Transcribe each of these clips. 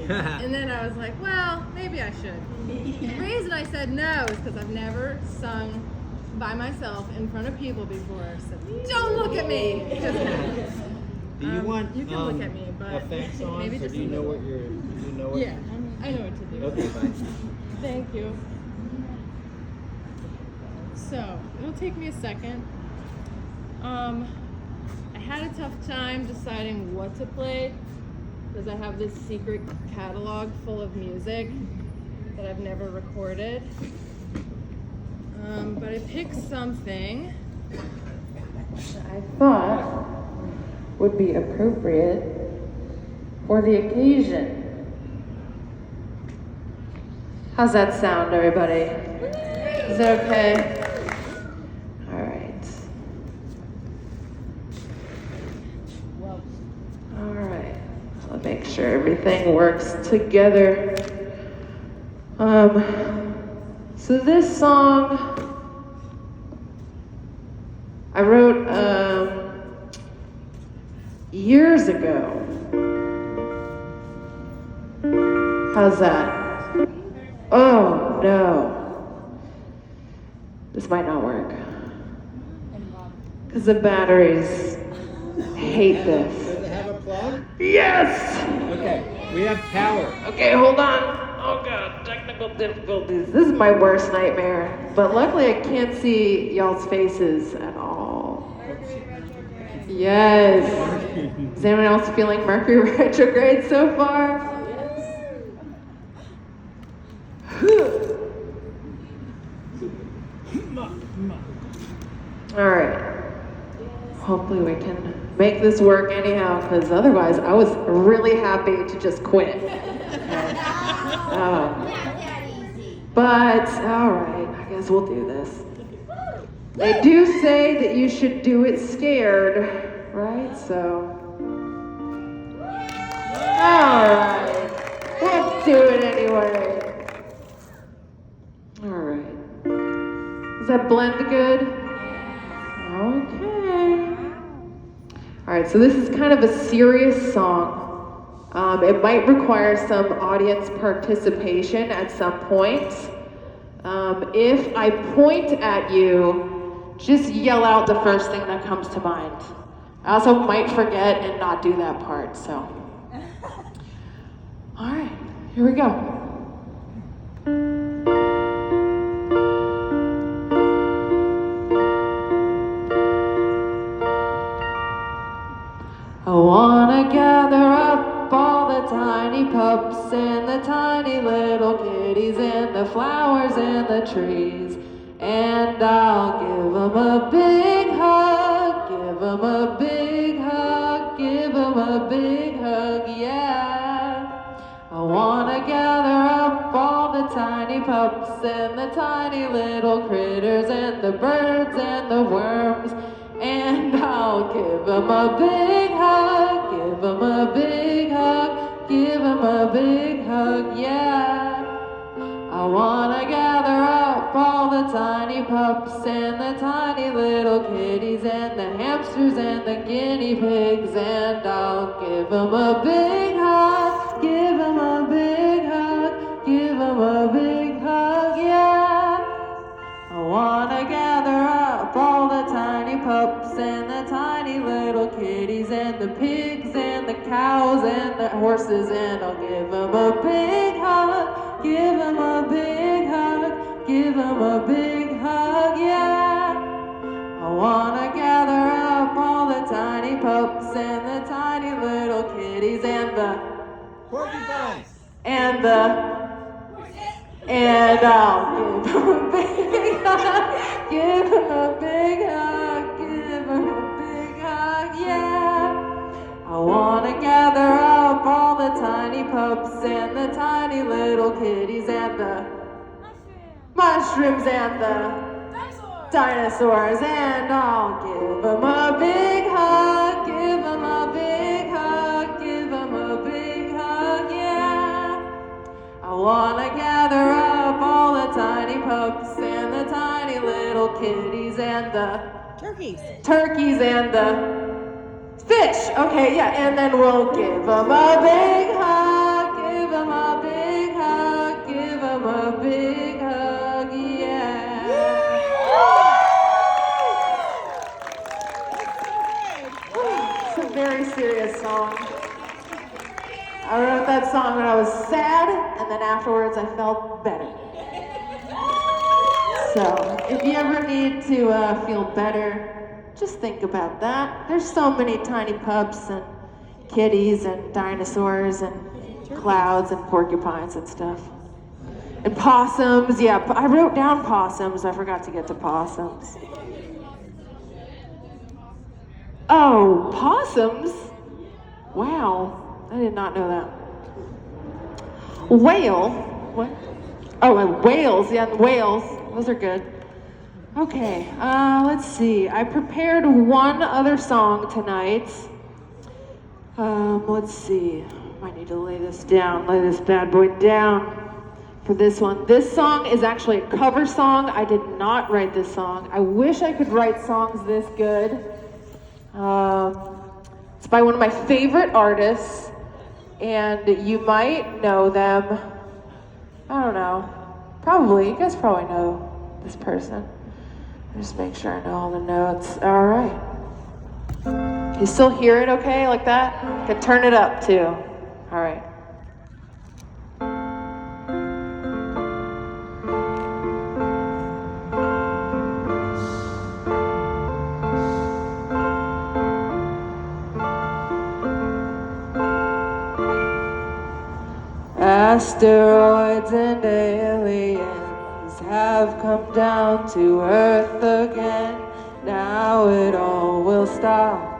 And then I was like, well, maybe I should. The reason I said no is because I've never sung by myself in front of people before. So don't look at me. Just kidding. Do you want you can look at me, but effects on, maybe or just do you know what you're? Do you know what? Yeah, I know what to do. Okay, fine. Thank you. So it'll take me a second. I had a tough time deciding what to play because I have this secret catalog full of music that I've never recorded. But I picked something that I thought would be appropriate for the occasion. How's that sound, everybody? Is that okay? All right. All right. I'll make sure everything works together. So this song I wrote years ago. How's that? Oh no. This might not work. Because the batteries hate this. Does it have a plug? Yes! Okay, we have power. Okay, hold on. Oh god, technical difficulties. This is my worst nightmare. But luckily I can't see y'all's faces at all. Yes. Is anyone else feeling Mercury retrograde so far? All right. Hopefully we can make this work anyhow, because otherwise I was really happy to just quit. But all right, I guess we'll do this. They do say that you should do it scared, right? So, all right, let's do it anyway. All right. Does that blend good? Okay. All right, so this is kind of a serious song. It might require some audience participation at some point. If I point at you, just yell out the first thing that comes to mind. I also might forget and not do that part, so. All right, here we go. I wanna gather up all the tiny pups and the tiny little kitties and the flowers and the trees, and I'll give them a big hug, give them a big hug, give them a big hug, yeah. I wanna gather up all the tiny pups and the tiny little critters and the birds and the worms, and I'll give them a big hug, give them a big hug, give them a big hug, yeah. I wanna gather up all the tiny pups and the tiny little kitties and the hamsters and the guinea pigs, and I'll give them a big hug, give them a big hug, give them a big hug, yeah. I wanna gather up all the tiny pups and the tiny little kitties and the pigs and the cows and the horses, and I'll give them a big hug, give them a big hug, give them a big hug, yeah. I wanna gather up all the tiny pups and the tiny little kitties and the Porcupines. and I'll give them a big hug, give them a big hug, give them a big hug, yeah. I wanna gather up all the tiny pups and the tiny little kitties and the mushrooms and the dinosaurs, and I'll give them a big hug, give them a big hug, give them a big hug, yeah. I wanna gather up all the tiny pups and the tiny little kitties and the turkeys and the fish. Okay, yeah, and then we'll give them a big hug, give them very serious song. I wrote that song when I was sad, and then afterwards I felt better. So, if you ever need to feel better, just think about that. There's so many tiny pups and kitties and dinosaurs and clouds and porcupines and stuff. And possums, yeah, I wrote down possums. I forgot to get to possums. Oh, possums? Wow, I did not know that. Whale? What? Oh, and whales, yeah, whales. Those are good. Okay, let's see. I prepared one other song tonight. Let's see. I need to lay this down, lay this bad boy down for this one. This song is actually a cover song. I did not write this song. I wish I could write songs this good. It's by one of my favorite artists, and you might know them. I don't know. Probably. You guys probably know this person. Just make sure I know all the notes. All right. You still hear it okay, like that? You can turn it up too. All right. Asteroids and aliens have come down to Earth again. Now it all will stop.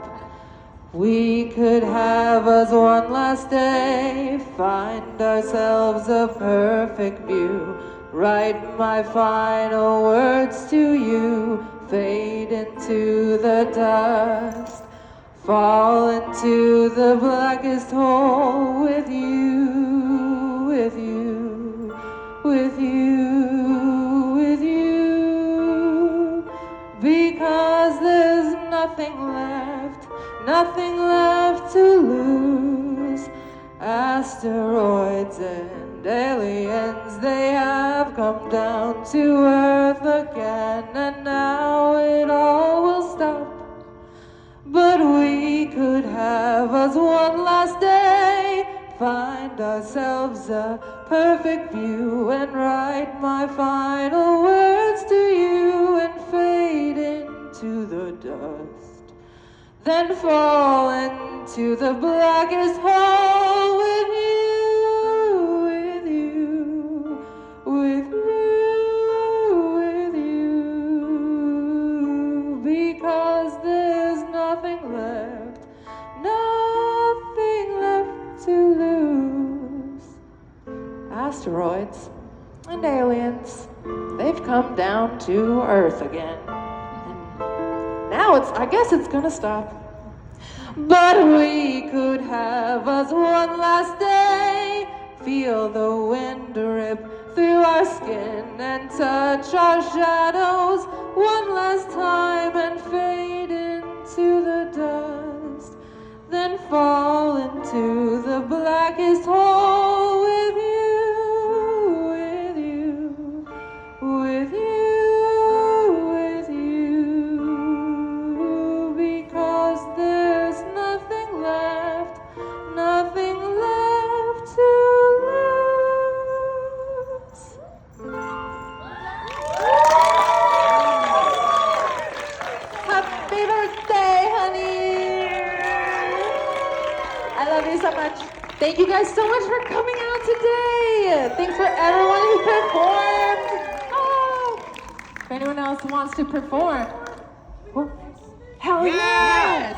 We could have us one last day, find ourselves a perfect view, write my final words to you, fade into the dust, fall into the blackest hole with you, with you, with you, with you, because there's nothing left, nothing left to lose. Asteroids and aliens, they have come down to Earth again, and now it all will stop. But we could have us one last day, find ourselves a perfect view, and write my final words to you, and fade into the dust, then fall into the blackest hole with you, with you, with you, with you, because there's nothing left, nothing left to lose. Asteroids and aliens, they've come down to Earth again. And now I guess it's gonna stop. But we could have us one last day, feel the wind rip through our skin and touch our shadows one last time, and fade into the dust, then fall into the blackest hole with you, with you, with you, with you, because there's nothing left, nothing left to lose. Happy birthday, honey! I love you so much. Thank you guys so much for coming out today. Thanks for everyone who performed. Oh. If anyone else wants to perform, well, hell yes!